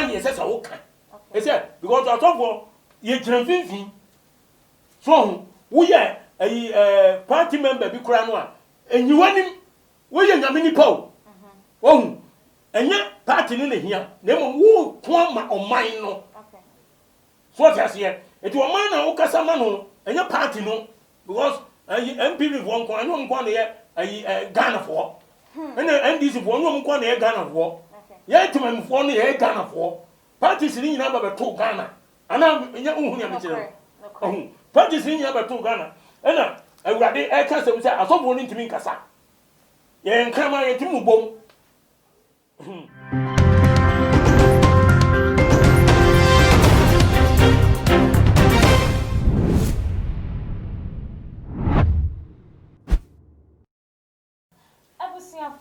one year says okay. He said because I talk for ye gina so we are a party member bi kura no a enyiwanim we ye nyame nipa o. Oh enye party ni ne hia na mo wo ko ma oman no. Okay. So what you say? It was man na ukasa mano enye party no because MPP for nko anu nko na Ghana for. NDC for anu nko na Ghana for. Ye timam for no ye Ghana for. Parties ni nyina ba beto Ghana. Ana enye ohun ya mechire. Parties ni nyina beto Ghana. Ena awurade e ka sem say asofo no ntimi nkasa. Ye nkrama ye timu bom.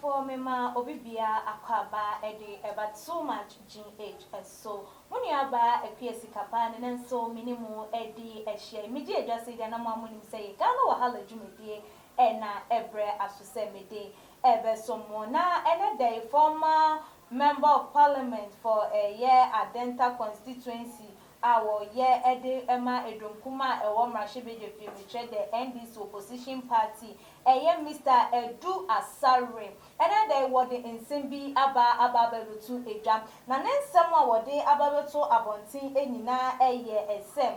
For me ma obibia akwaba edi eba too much GH so when you aba Exp0se kapa ne nso minimu edi ehia immediate just say na mamunim say Ghana wahala dwumedie na ebre asose mede ebe somo na ene day former member of parliament for a year Adenta constituency our year edi ema edonkuma ewo mrashibeje fi the NDC opposition party Mr. Edu Asare and they were the insimbi aba berutu ejam na nensem a wode ababeto abontin enina esem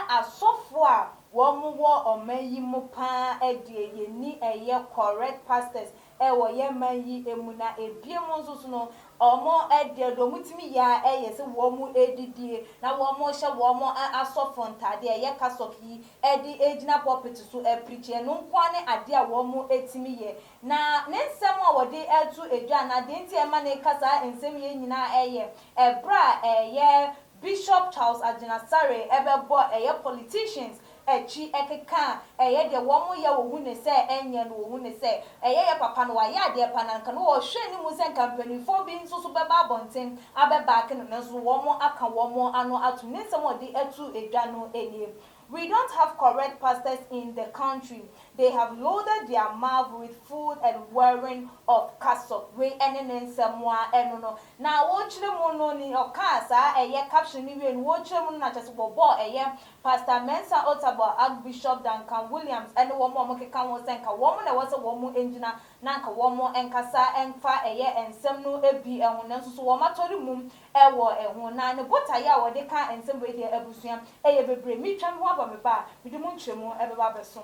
asofo a wo wo omayi mu pa edie yeni correct pastors wo ye manyi emuna ebiemu nso no omo edie do mutimi ya se wo mu edidie na wo mo hye wo mo asofo ntade kasoki edi ejina pulpit so preach no nkwane ade a wo mu etimi ye na nensem a wode etu edwa na de nti ema na kasa ensem ye nyina ebra Bishop Charles Ajinasare ebebo politicians echi ekeka de wo mo ye wo ne se enye no wo ne se papa no wa ya de pananka no wo hwe ni mu se company for bi nso so beba bonten abeba ke no so wo mo aka wo mo ano atu ne se mo de etu edwa no enie. We don't have correct pastors in the country. They have loaded their mouth with food and wearing of cassock. We enen semwa enono. Na wochire mo no ni okasa caption ni we wochire mo na chese bobo Pastor Mensa Otabil Archbishop Duncan Williams and wo mo keka wo senka wo mo na wo se wo mo enjina na nka wo mo enkasa enfa ensem no ebi ehun na so wo matori mum ewo ehun na ne bota ya wo de ka ensem we de abusua bebre mi twam ho aba me ba mi de mo nkyeremu ebeba besom.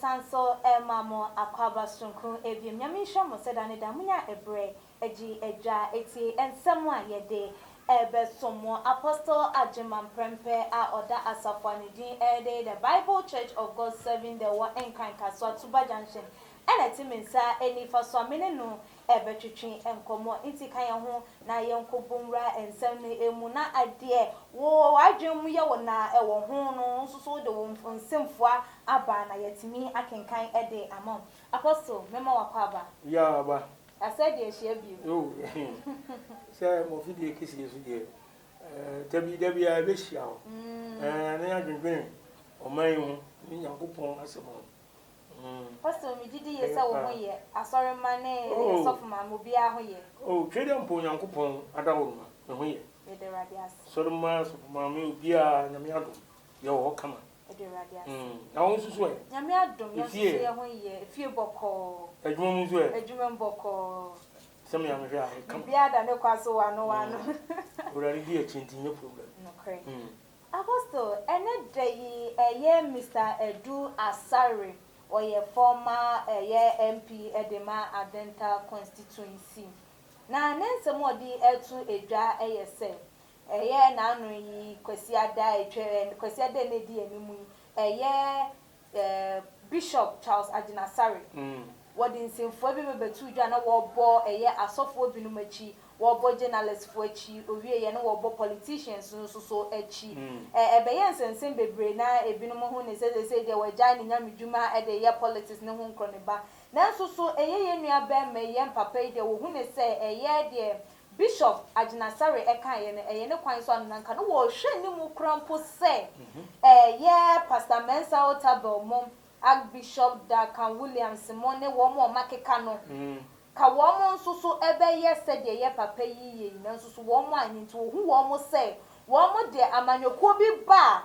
Sanso mamo akwaba sunku ebiem nyame hwemo sedane da munya ebre eji eja eti ensemwa yede ebe somo Apostle Agyapong prempe a oda asafanidin the Bible Church of God serving the one in Kankaswa Tuba Junction ene timinsa eni faso amene no ebe twetwe enkomo nti kan ho na yenkobumra ensem ne emu na ade wo adwemu ye wona ewo ho no nso de wo nsemfua aba na yetimi akenkan ede amon Apostle mema wakwaba ya aba asa de ehia bi o say mo fi de kisi yesu de dabi a be hia o na ya dwendwen o man hu ni Nyankopon asemo Pastor mi didi yesa wo moye asore mane sofu ma mo bia ho ye twede mpo Nyankopon adawo ma ho ye ede radias sore ma sofu ma me bia nyame adom ye wo kama ede radias na won susu e nyame adom ye susu ye ho ye fie boko adwuma mu so e adwuma boko sem ya me hwa kama bia da ne kwaso wano urari bi e chintinye problem okay Apostle ene dey Mr. Edu Asare or your former MP Edema Adenta constituency. Na nense mo di etu edwa se na anu yi kwesiada etwe kwesiada ne di enimu Bishop Charles Ajinasare what in sinfo bi bebetu dwa na wo bo asofo binu machi wo bo journalist fo achi owie ye na wo bo politicians so achi ebe nsensen bebre na ebinu mo hu ne se de wagya ni nyame dwuma de ye politics ne hu nkro ne ba na so ye nua ba me ye papa de wo hu ne se de Bishop Agyapong eka ne kwan so ananka no wo hwe ni mu krampo se Pastor Mensa Otabil mom Archbishop Duncan Williams mo ne wo mo makeka no ka wo mo nso so ebe ye se de ye papa yiye na nso so wo mo anyinti wo hu wo mo se wo mo de amanyoko bi ba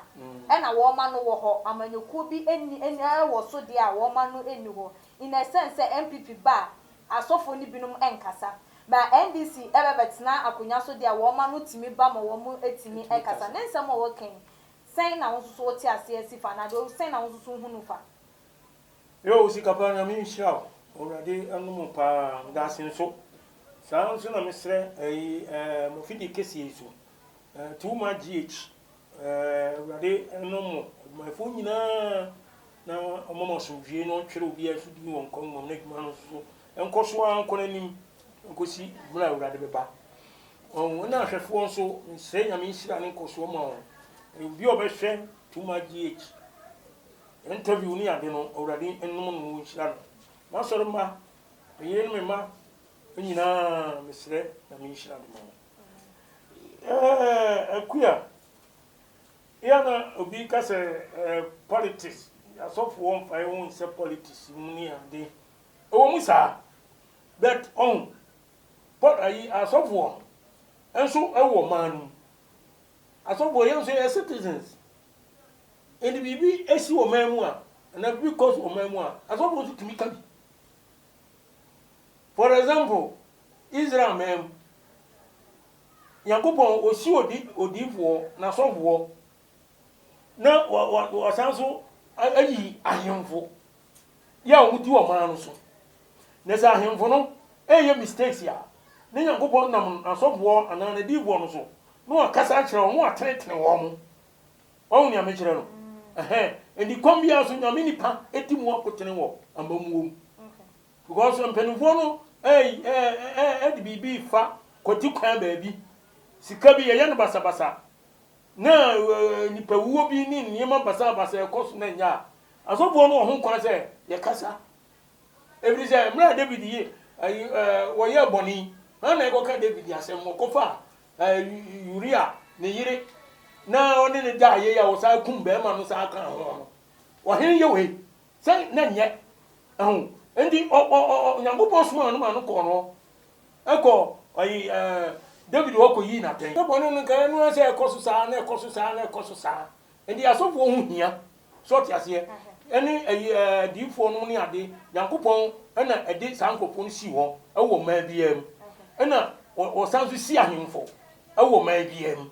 na wo ma no wo ho amanyoko bi eni wo so de a wo ma no eni ho in a sense MPP ba asofo ni binum enkasa ba NDC ebe betina akonya so de a wo ma no timi ba ma wo mo etimi ekasa ne nsem wo ken sen na wo so ti ase asifa na do sen na wo so hunu fa yo sikapa na mi shao already anumu pa ndasin so san so na misre mo fidi kesi so too much GH already anumu mafo nyina na omomo so wie no twere obi afudi won kon mom na dwuma no so enkoso ankon anim nkosi mura already beba na hwefo nso nsre nyame nhira ne nkoso ma obi obehwe too much GH interview ni ade no already enum no nhira no masoro ma yeye me ma nyina misre na me nhira de ma akuya yana obi ka se politics asofo won fa won se politics ni ade o mu sa but on but ayi asofo enso ewo manu asofo yen so citizens and bibi esi wo mamu a na because wo mamu a asofo so timi ka bi. For example, Israel mem Yakupon osi odifo na sofo na wa sanso ayi ahemfo ya wudi o man no so na sa ahemfo no eye mistakes ya na Yakupon nam asofo ana na difo no so no akasa kire wo atenetene wo mo won ni amekire no edi kwambia so nyame nipa etimu akotene wo ambamuwo because mpenufo no edi bibi fa kwati kwan baabi sika bi ye no basabasa na nipa wuo bi ni niema basabasa ekoso na nya asofo no ho kwan se ye kasa every say mra David ye wo ye boni na ekoka David asem mo kofa Uria ne yire na oni ne da ye ya wo sa kum be ma no sa kan ho wo hen ye we se na nye ndi Nyankopon suma no ma no ko no eko ayi David wako yi na ten ebo no nka no se ekoso sa na ekoso sa na ekoso sa ndi asofo hu hia so ti ase eni ayi difo no ni ade Nyankopon na ede sankopon no si ho ewo ma biam na o sanso si ahemfo ewo ma biam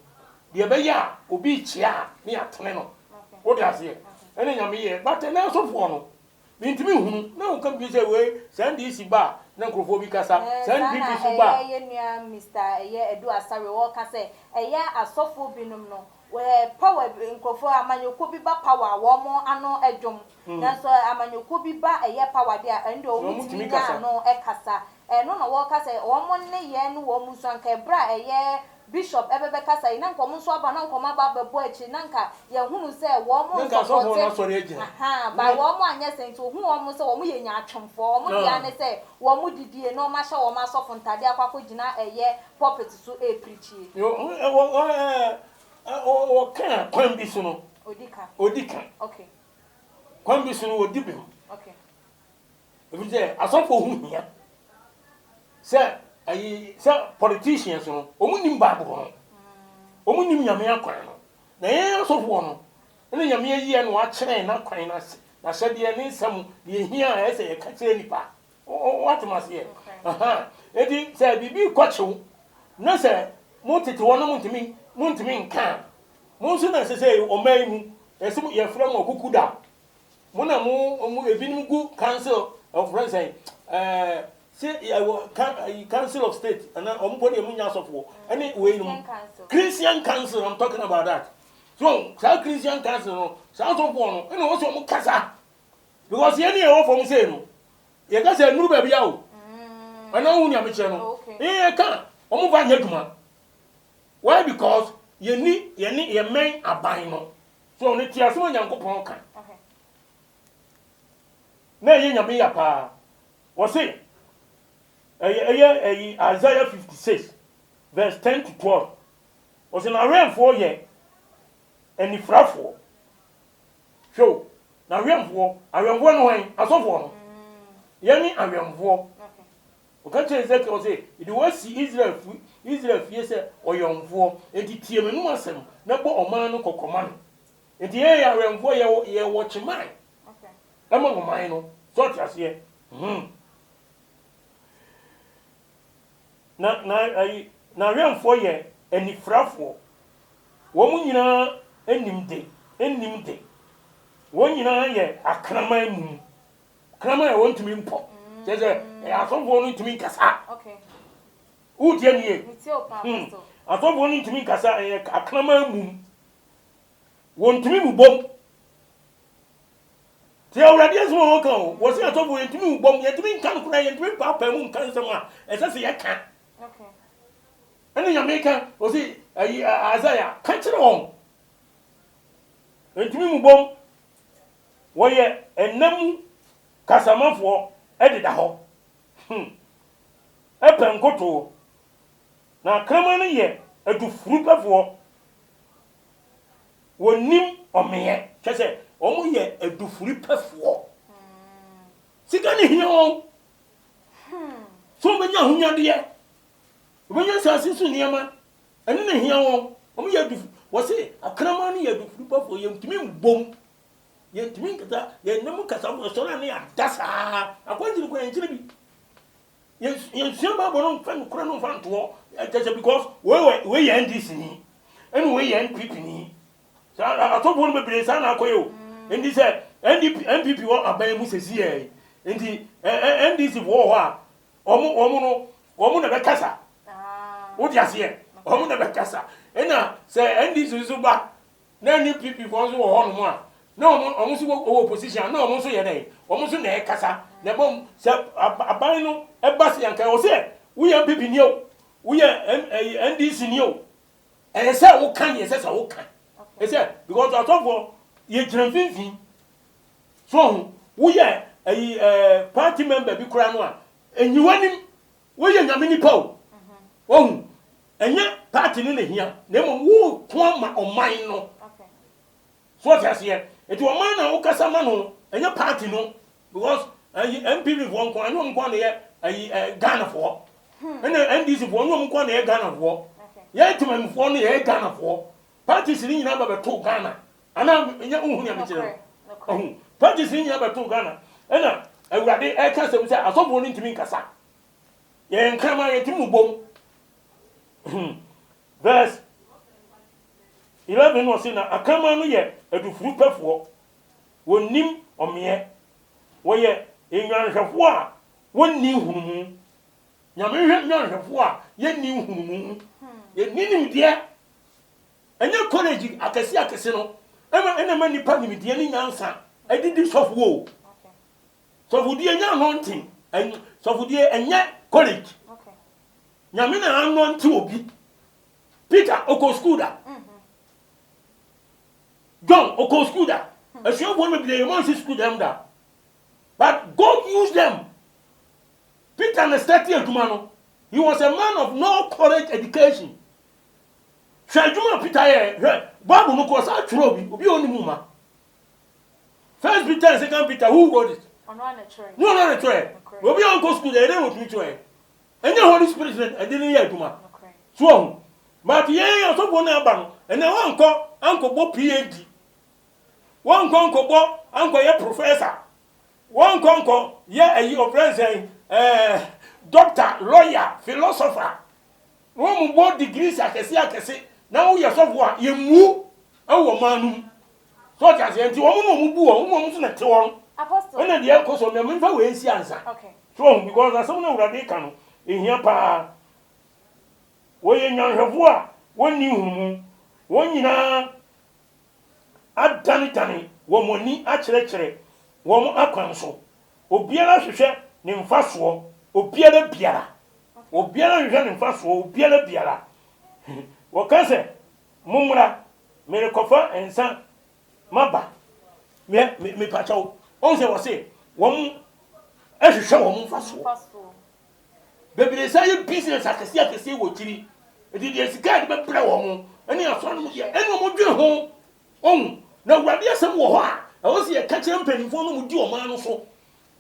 de be ya obi chia ni atene no wo ti ase eni nyame ye but na asofo no bintimi hunu na o kan bi se we sandi si ba na nkrofo bi kasa sandi bi si ba ye nua Mr. Edu Asare wo ka se asofo binum no we power nkrofo amanyoko bi ba power wo mo ano edwom na so amanyoko bi ba power dia ndo o mutimi na no ekasa no na wo ka se wo mo ne ye no wo mu so anka bra Bishop ebebe kasa ina nkomo so aba na nkomo aba bebo echi na nka ye hunu se wo mo ba wo mo anya senti hu wo mo se wo mo ye nya atwemfo wo mo dia ne se wo mo didie no ma hye wo ma sofo ntade akwako gina pulpit so preachie o kan kwan bi so no odika okay kwan bi so no odibe okay ebi je asofo hu hia se ayi se politicians no omunim bible no omunim nyame akwan no na ye asofo no ene nyame yi no a kire na kwan na sede ne nsam de hia ese ye ka kire nipa what must ye edi se bibi kwachew na se motete wono muntimi nka monso na se o mai mu ese ye fra mo kukuda mo na mo ebinim gu council of friends say council of state and ombody emunya sofo any way no Christian council I'm talking about that so that Christian council no so sofo no ene wo so mo kasa because ye ne wo from say no ye ka say nuru ba bia o ana hu ni amche no ka omo ba nya duma why because ye men aban no so ne ti asemo Nyankopon kan na ye nyame ya pa wo say Isaiah 56 verse 10 to 12 ɔsɛ na awɛmfoɔ yɛ anifrafoɔ show na awɛmfoɔ no hwan asɔfoɔ no yɛne awɛmfoɔ ɔka kyerɛ Ezekiel sɛ ɛde wasi Israel fie sɛ ɔyɔmfoɔ enti tie m'anom asɛm na bɔ ɔman no kɔkɔma no enti yɛyɛ awɛmfoɔ yɛwɔ kyeman ɛma ɔman no sɛ ɔte aseɛ na awɛmfoɔ yɛ anifrafoɔ wɔn nyinaa anim de wɔn nyinaa yɛ akraman mu kraman a wɔntumi mpɔ kyerɛ sɛ asɔfoɔ no ntumi nkasa wotie nie asɔfoɔ no ntumi nkasa ɛyɛ akraman mu wɔntumi mubom tí awurade asɛm a wɔka o wɔsi asɔfoɔ yɛntumi mubom yɛntumi nka no koraa yɛntumi paapaa mu nka nsɛm a ɛsɛ sɛ yɛka ɛne nyame ka wɔsi Isaiah ka kyerɛ wɔn yɛntumi mubom wɔyɛ ɛnam kasamafoɔ ɛdeda hɔ ɛpɛ nkoto na kraman no yɛ adufurupɛfoɔ wɔnim ɔmeɛ kyɛ sɛ wɔn yɛ adufurupɛfoɔ sika ne hia wɔn so wɔbɛnya ahonyadeɛ wɔbɛnya asase so nneɛma ɛne ne hia wɔn yɛ adufu wɔse akraman no yɛ adufurupɛfoɔ yɛntumi mbom yɛntumi nkasa yɛnam kasa sɔrɔ ne yɛada saa akwankyere kɔ yɛnkyerɛ bi yɛnsua baabɔ no mfa nokora no mfa ntoɔ ɛkyɛ because wei yɛ NDC ni ɛne wei yɛ NPP ni saa atɔfoɔ no bebree saa na akɔyɛ o nti sɛ NPP wɔ aban mu sɛsi yɛ nti NDC wɔ hɔ a ɔmo na bɛkasa wode aseɛ ɔmo na bɛkasa ɛna sɛ NDC nso ba na NPP fɔ nso wɔ hɔ nom a na ɔmo nso wɔ opposition na ɔmo nso yɛ dɛ ɔmo nso na ɛkasa na ɛbɔ sɛ aban no ɛba se yanka wɔ sɛ woyɛ NPP ni o woyɛ NDC ni o ɛyɛ sɛ woka ne ɛsɛ sɛ woka ɛsɛ because atɔfoɔ yɛgyina mfimfini so woyɛ party member bi koraa no a enyiwanim woyɛ nyame nipa o ɔhu ɛnyɛ party no na hia na mmom wo ko ama ɔman no so ɔte aseɛ eti ɔman na wokasa ma no ɛnyɛ party no because MPP foɔ nko ɛnyɛ nko na yɛ Ghana foɔ ɛna NDC foɔ ɛnyɛ nko na yɛ Ghana foɔ yɛ timamfoɔ no yɛ Ghana foɔ parties ni nyinaa ba bɛto Ghana ana ɛnyɛ ohun ya mekyerɛ ɔhu parties ni nyinaa bɛto Ghana ɛna awurade ɛka sɛm sɛ asɔfoɔ no ntumi nkasa yɛn krama yɛntumi bom verse 11 wɔsi na akrama no yɛ adufurupɛfoɔ wɔnim ɔmeɛ wɔyɛ enwanhwɛfoɔ a wɔnni hunumu nyame hwɛ nwanhwɛfoɔ a yɛnni hunumu yɛnni nimdeɛ ɛnyɛ college akɛse no ɛna ma nipa nimdeɛ ne nyansa ɛdidi sɔfoɔ sɔfodie nyɛ anɔnten sɔfodie ɛnyɛ college nyame na anɔnte obi Peter oko school da John oko school da asuafoɔ no bebree yɛmɔ nsi school dɛm da but God used them Peter na start adwuma no he was a man of no college education hwɛ adwuma Peter yɛ hwɛ Bible no kɔ saa twerɛ obi onimu ma First Peter and Second Peter who wrote it no twerɛ obi a ɔnkɔ school dɛ ɛdɛ wɔtumi twerɛ ɛnyɛ Holy Spirit ɛde ne yɛ adwuma so but yɛn asɔfoɔ no aba no ɛnɛ ankɔbɔ PhD ankɔyɛ professor wankɔ yɛ ayi ɔfrɛnsɛn doctor lawyer philosopher wɔn mu bɔ degrees akɛse na woyɛ sɔfoɔ a yɛmmu ɛwɔ maa no so ɔte aseɛ nti wɔn na wɔn bu wɔn nso na te wɔn ɛna deɛ ɛkɔ so mɛmɛ nfa wɔ esi ansa so because asɛm na awurade ka no ehia paa wɔyɛ nyanhwɛfoɔ a wɔnni hunumu wɔn nyinaa adanedane wɔn ani akyerɛkyerɛ wɔn akwan so obiara hwehwɛ ne mfasoɔ obiara hwehwɛ ne mfasoɔ obiara biara wɔka sɛ mommra merekɔfa nsa maba mepakyɛw ɔn sɛ wɔse wɔn ahwehwɛ wɔn mfasoɔ bebree sɛ yɛ business akɛse wɔ kyiri did the sky be play on any of some here and no more home on no rabia some war I was here catching penny for no do man so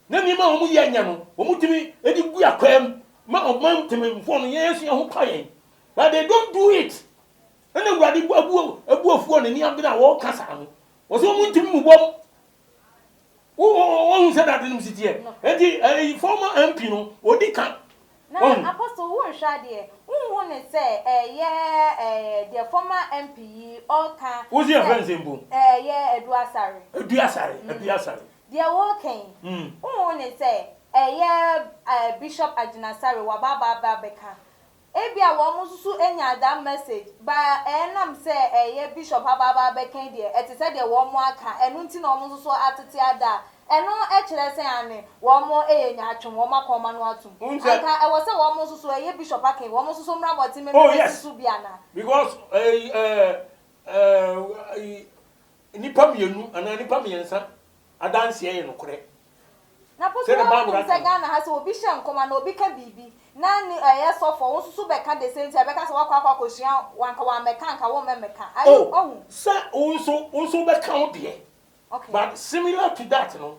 na ni ma omu ye nya no omu timi edi gu akwam ma omam timi for no yes ye ho payen but they don't do it and the radi abu afuo ne ni abina wo kasa no wo so omu timi mu bom wo said that in city here and former MP no odi kan na apostle who nhade who ne say the former MP all kan who's your friend Zembo Eduasare they are working who ne say Bishop Agyapong wa baba beka ebia wo mususu enya that message ba enam say Bishop baba beka there et say the wo mo aka enu nti na wo mususu atete ada eno echere say ane wo mo enya atwom wo makoma no atum aka e wo say wo mususu Bishop akan wo mususu mra boti me mususu bia na because nipa mienu ana nipa miensa adanse ye no kore na poso say Ghana ha say obi hye nkoma na obi ka bibi na ni so for unsusu beka de senti beka say wakwa kosia wanka wa meka nka wo memeka ayi ohun say unso beka wo de okay but similar to that no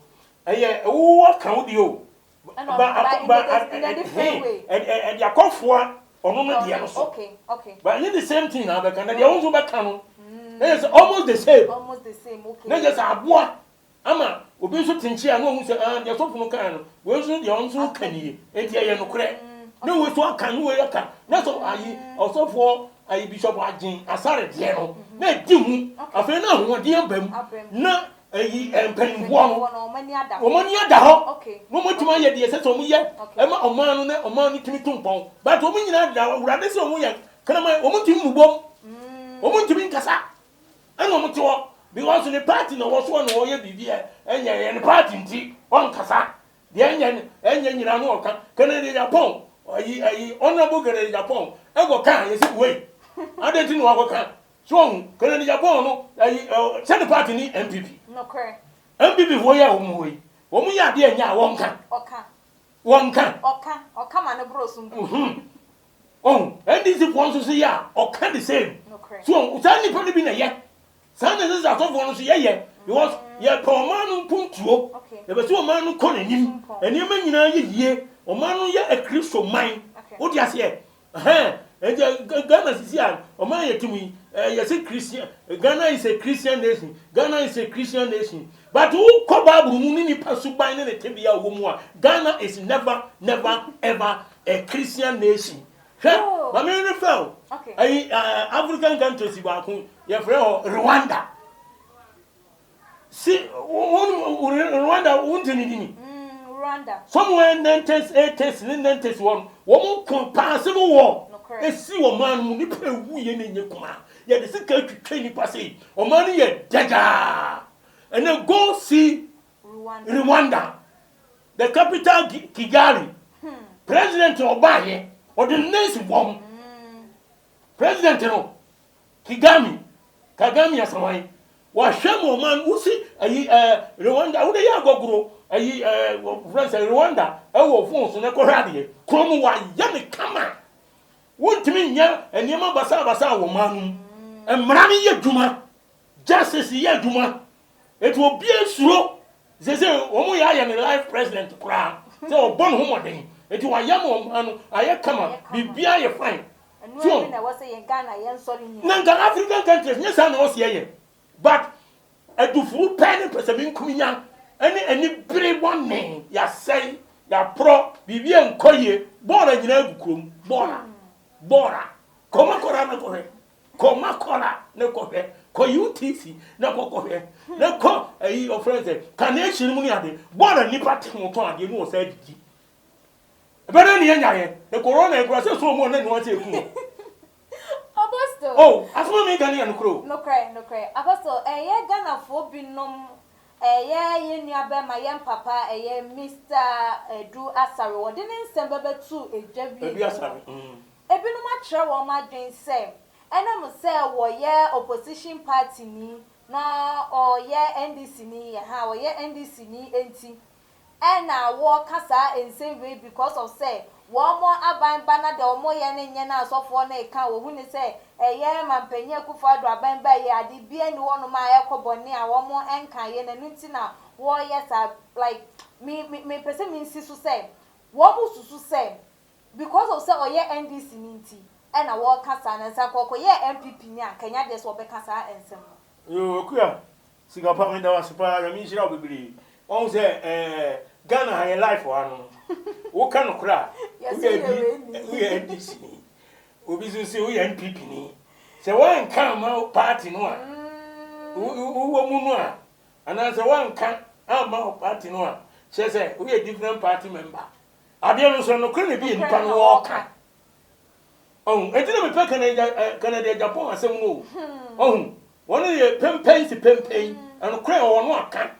wo ka wo de o but in a different way and yakofo ono no de no so okay but in the same thing na beka na de unso beka no it's almost the same okay na just aboa ama obi so tinchi a no hu se de so funu kan no we so de onso kanie enti aye no kure na we so aka no we aka na so ayi osofo ayi Bishop Agyin asare de no na di hu afa na ho de ambam na ayi empanimbo no o mani ada ho no motuma ye de se so mu ye e ma oman no timi tumpon but o mu nyina da urade se o mu ye kana ma o mu timi mubom o mu timi nkasa ana o mu tiwo because the party no was one or ye bibia enya the party nti on kasa de enya nyina no oka Canada Agyapong ayi honorable Canada Agyapong e go kan ye si we adenti no go kan so Canada Agyapong no ayi say the party ni MPP no correct MPP wo ya wo mu ya de enya won kan oka ma no bro sumbu NDC fonso se ya oka the same no correct so utani pa bi na ye Sana is a top one, ye, because ye poor man puntuo, the best man calling him, and you mean ye, or man ye a Christian mind. What you say? And Ghana is here, or my to me, yes, a Christian. Ghana is a Christian nation. Ghana is a Christian nation. But who cover Muni Pasubine and a Tibia Wumwa? Ghana is never, ever a Christian nation. But me fell. African countries, your friend Rwanda. See, Rwanda won't need Rwanda. Somewhere in 90s, 80s, 90s, one compare civil war. A see a man who nip a wee in your command. Yet the secret training passage, or money yet, Jaja. And then go see Rwanda, the capital Kigali, President Obama, or the next one. President Kagame asamai wa hwemo man usi Rwanda wo de ya gogoro France Rwanda wo fon so ne ko hwade krom wa ya me kama wontimi nya enema basa wo man emra ne ye dwuma justice ye dwuma etu obi esuro zeze wo mu ya ne life president kra se obon homoden etu wa ya mo man aye kama bibia ye fine. So, I was saying Ghana, yen sorry. Nanga African countries, yes, I know, see, but a do full penny perceiving Kumian, any brave one name, ya say, ya pro, Vivian Koye, Bora, you know, Bora, Coma Corana Corre, Coma Cora, no cohe, Coyu Tisi, no cohe, no co, a friend, Carnation Muniade, Bora Nipat Moton, you know, said. But any the corona process so more than once a cool. Apostle. Oh, as for me, Ghana and Crow. No cry. Apostle, Ghana for binom, ye near my young papa, Mr. Drew Asaro, or didn't send baby to a Jebby Asaro. A binom travel my Jane say, and I'm say, opposition party ni, no, or NDC ni, how NDC ni, and now walk casa in same way because of say wo mo aban bana de wo mo ye ne nye na asofo na eka wo hu ni se eye mampanye kufado aban ba ye ade bia ni wono ma ye kobone a wo mo enka ye na nti na wo yes like me person me nsi so say wo bu susu say because of say oye NDC ninti e na wo kasa na nsa kokko ye MPP ni akanya de so be kasa ensem yo kuya siga pa me da wasipa ya mi shira obibiri on say Ghana ha life one wo kan kura we NDC obi so say we NPP ni se wan kan ma party no a wo mu no a ana se wan kan ma party no a say we a different party member abia no so no kura ne bi nipa no wo kan etina me pe Canada Agyapong asem no one ye pempen and kura wo no aka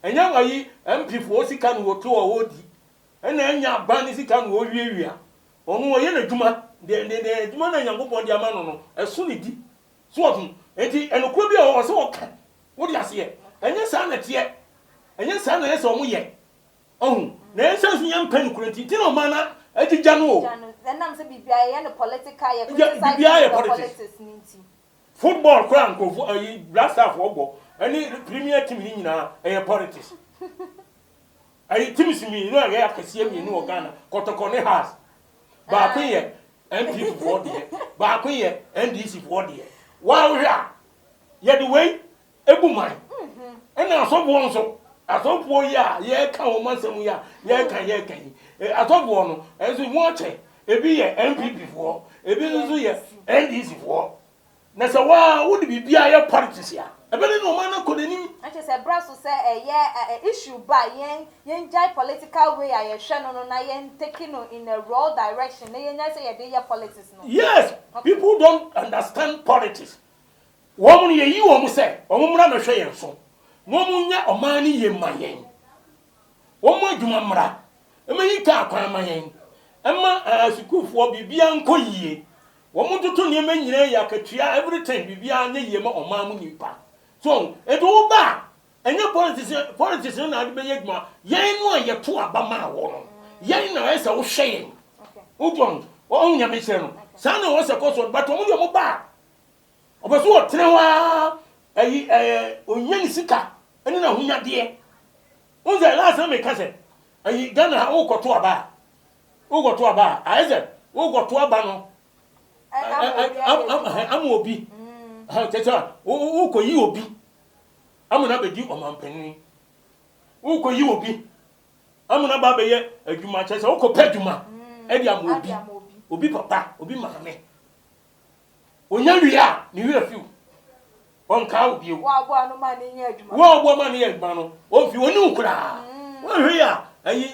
enya wayi Exp0se kan wo to wo di ena enya ban si kan wo wiewia onu wo ye na dwuma de dwuma na Nyankopon de ama no eso ne di so odun enti enokro bi o se wo ka wo di ase enya sa na tie enya sa na ye so mo ye na ensa so ye mpan kro ti na o mana agija no enam se bibia ye no political ye politics ninti football kran ko black star for obo any premier team ni nyina politics ayi teams mi no ya kase mi ni Ghana kotoko ne has ba ko ye MPP for there ba ko ye NDC for there wa hwa ye the way ebuman ena asobo nso asobo ya ye ka o masem ya ye kan asobo no enso mo che ebi ye MPP for ebi nso ye NDC for na se wa wo de bibia ye politics ya ebele no man na kodeni ache se braso se issue ba yen jai political way a ye hwe no na yen taking no in a raw direction na yen say ye dey politics no yes okay. People don't understand politics womun ye yi wo mu se omumra no hwe yen so womun nya oman ni ye mayen womun adwuma mra emeyi ka akwan mayen ema sukufo bibia nkoyie womun tutu ne manyina ya katua everything bibia na ye ma oman mu nipa so edo ba enye politics na ade beye dwuma yen no ye to abama wo no yen na ese wo hwe yen udon wo nya me se no sa na wo se koso but wo mo ba obeso wo trewa onyan sika eni na hunya de unze last me ka se Ghana wo koto aba aize wo koto aba no am obi teta wo ko yi obi amuna be di omanpani wo ko yi obi amuna ba be ye adwuma chese wo ko padwuma e di am obi papa obi maame onya wia ni wia fiu on ka obi wo abo anu ma ni nya adwuma wo abo ma ni adwuma no o fi woni ukura wo hwia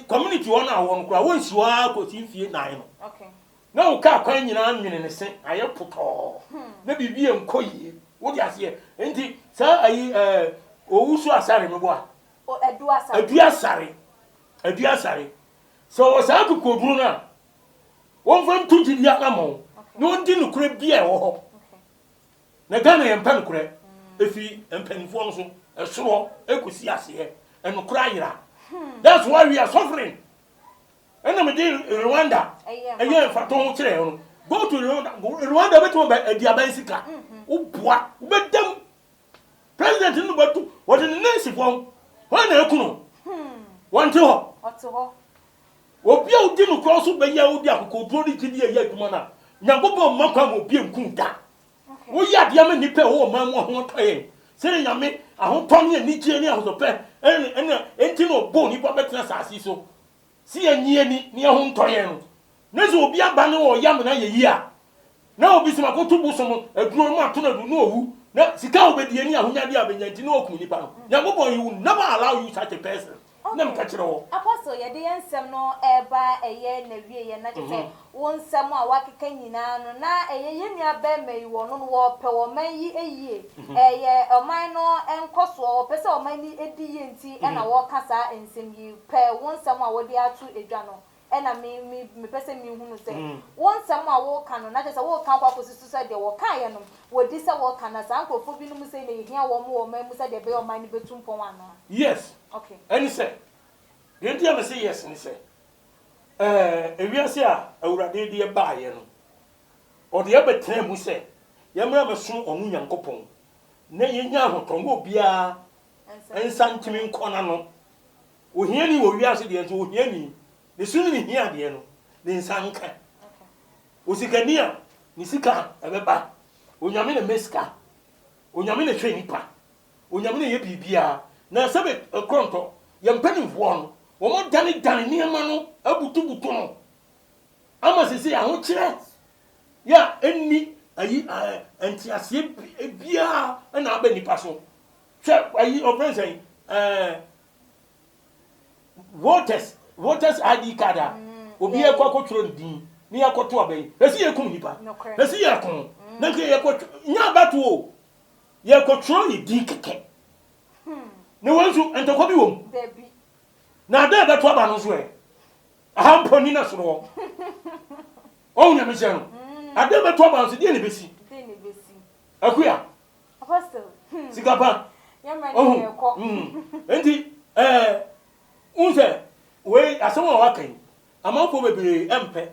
community won na won kura won siwa ko tinfie nan no okay na wo ka kwan nyina nwene ne se aye poto na bibie nkoyie wo di ase enti sa owusu asare me bo a adu asare so sa ku koduru na won fam tuji dia na mo no ndi nukure bia e wo ho na Ghana ye mpan nukure efi mpanifo nso esoro ekusi ase enukure ayira that's why we are suffering. And I'm in Rwanda. And you have to tell go to Rwanda, but a diabesica. What? But them President in the bottle was in the next form. One Ekuno. One to her. What to her? Well, you didn't cross over Yahudia who could probably to the yet mana. Yabobo Maka will be in Kunda. We are the Yaman Nipe or Mamma who pay. Saying Yame, I hope Tommy and Nigeria was a pair and Tino Bone, you better as so. See a near home toyen. Nezo be a banner or yam na ye. Now be some go to Busom, a grown man to know who. Now, Sika be the any who nadia be no kunipa. Yabobo, you never allow you such a person. Never catch it all. Apostle, ye the answer no eba a year nevi and not say one summer waking na a yenya ben may one on war per or may ye a year. A minor and cost or person or many a DNT and a walk casa and sim you per one summer what they are to a journal. And I mean, me person me who say one summer walk canon, not just a walk camp for suicide, they walk canon. What this a walk can as uncle for being say here one more men who said they bear money between one. Yes. Okay. And he said, didn't you ever say yes? And he said, ewiase a awurade de baaye no ode ye betre mu se ye mra meso onu Nyankopon na yenya ahotongo bia ensa ntimi nkona no ohiani wo wiase de nso ohiani ne sunu ne hia de no ne nsa nka osikani a ni sika ebeba onyame ne meska onyame ne hwe nipa onyame ne ye bibia na sebe kronto ye mpanimfo no wo mo dane niema no abutubutu no ama sisi aho kire ya enni ayi entiase bia na aba nipa so hwe ayi ofrensen voters ID card obi e kwakotro din ni yakoto abai esi yekum nipa esi yakon na ke yakoto nya batu o yakotro ni din keke ne wanzu entoko bi wom na da beto aba no so e ahamponi na so o nya me se no ade beto aba so de ne besi akuya apostle sigapa ya mani eko enti unse we asomo wa kan amanfo bebere empe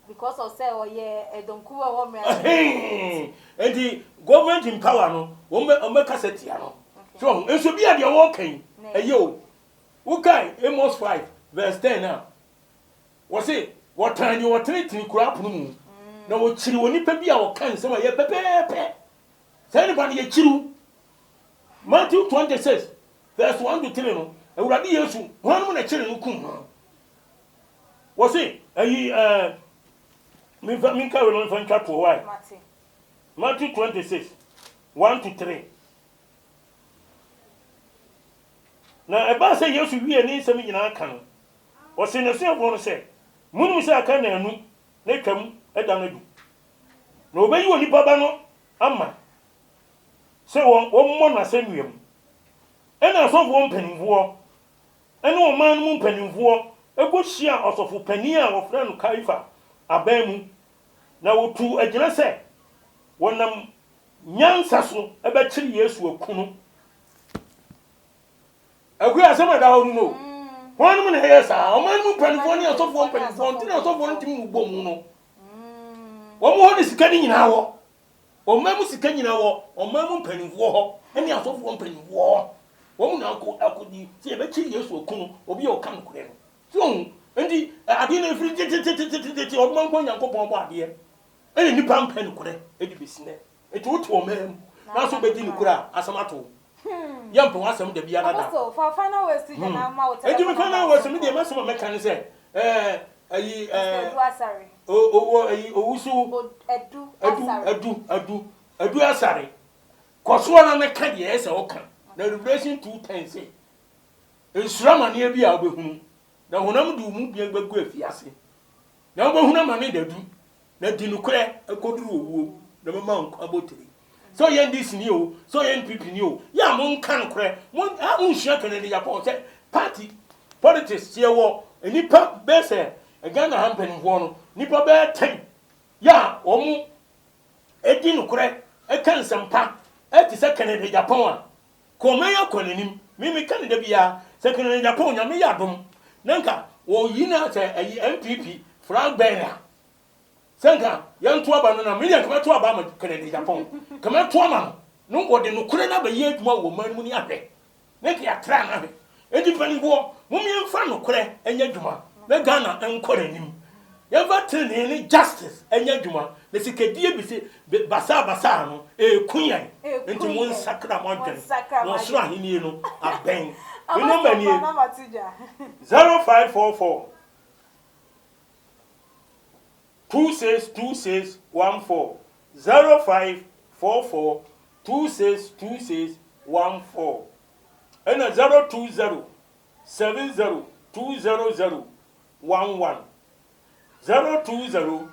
because of say oye edonkuwa wo me enti government in power no wo me cassette ya no so enso bia de wo kan ayo wo kai Amos 5 verse 10 na wo say wo tan wo tretini kura apono mu na wo chiri woni pa bia wo kan se wo ye pepepe say ni ba ne ye chiru Matthew 26 verse 1 to 3 no awurade Yesu hwan mu na chiri no kum wo say ayi minka we no fan twa to why Matthew 26 1 to 3 na eba se Yesu wie ni nsem nyina aka no wo se ne so no se munum se aka na anu na twam eda na du na obayi woni baba no ama se won mo na se nuam ena so wo mpanimfo ena o man mu mpanimfo egohia osofo pani a wo fra no Kaifa abamu na wotu agina se wonam nyansa so ebe kiri Yesu akunu agua asema da ho no wonu na yesa o man mu panifo ni asofo panifo ntina asofo ntim mu bom no wo mo ho ni sika ni nyina wo o man mu sika nyina wo o man mu panifo ho eni asofo panifo ho wo mu na akodi ti ebe kiri Yesu akunu obi o kan kure no so ndi ade na firi titi o man ko Nyankopon bo ade eni nipa mpan kure edi besine eti woto o man na so bedi ni kura asamato yampo wasem da biya dada so for final words to na ma wo tell edi me final words me dey maso me kan say ayi asare ayi owusu edu asare koso na me ka ye ese o kan na Revelation 2:10 say ensura mane bi a obehunu na honam du mu bia gbagu afiase na obehunu mane dadu na dinukure ekoduru owuo na mama nko abotiri so yen this ni o so yen NPP ni o ya mon kan kure mon unhia kan ni Agyapong say party politics ye wo enipa be say Ghana hampeni wo no nipa be 10 ya omu edi nukure e kan sempa e ti say Canada Agyapong a ko meya konanim mimi Canada bia say Canada Agyapong nya me ya dom nanka wo yina say NPP flag bearer senka yanto aba no na me yanka to aba ma Canada Agyapong kama to ama no wode no kure na ba ye adwuma wo man mu ni ahwe ne ke atra na ahwe edi pani wo mo mi mfa no kure enya adwuma na Ghana enkore nim yeva trene ni justice enya adwuma na sikadie bi se basa no kunyan enti mo nsakra mo dwen no so ahini no aben we no mani 0544 262614 0544 262614 and 020 70 200 11 020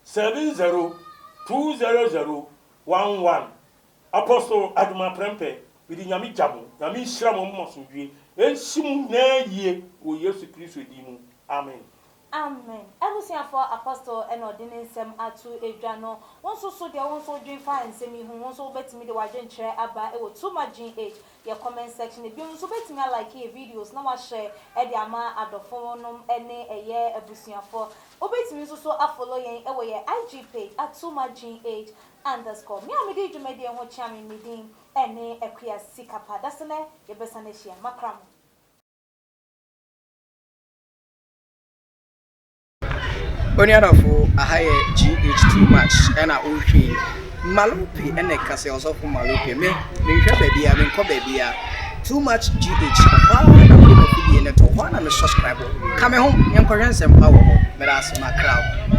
70 200 11 Apostle Aduma Prempe with the Nyami Jamu Nyami Shram Mosudwe and Sim na ye o Yesu Kristo di mu amen. Amen. Ebusia for apostle and ordinance sem atu edwano. Won so dia won so dwen fa nsem yi hu won so betimi de wadwen kire aba e wo too much GH your comment section e bi won so betimi like e videos na wa share e de ama adofo nom ene eye ebusia for obetimi so afollow yen e wo ye IG page atu much GH _ me amede dwumade ho chiame medin ene Exp0se kapa dasene ye besa na hia makram. Oniadafo ahaye GH too much and a okay Malupi and a case also for Malupi me baby I mean baby too much GH one and subscribe come home young Koreans and power but as my crowd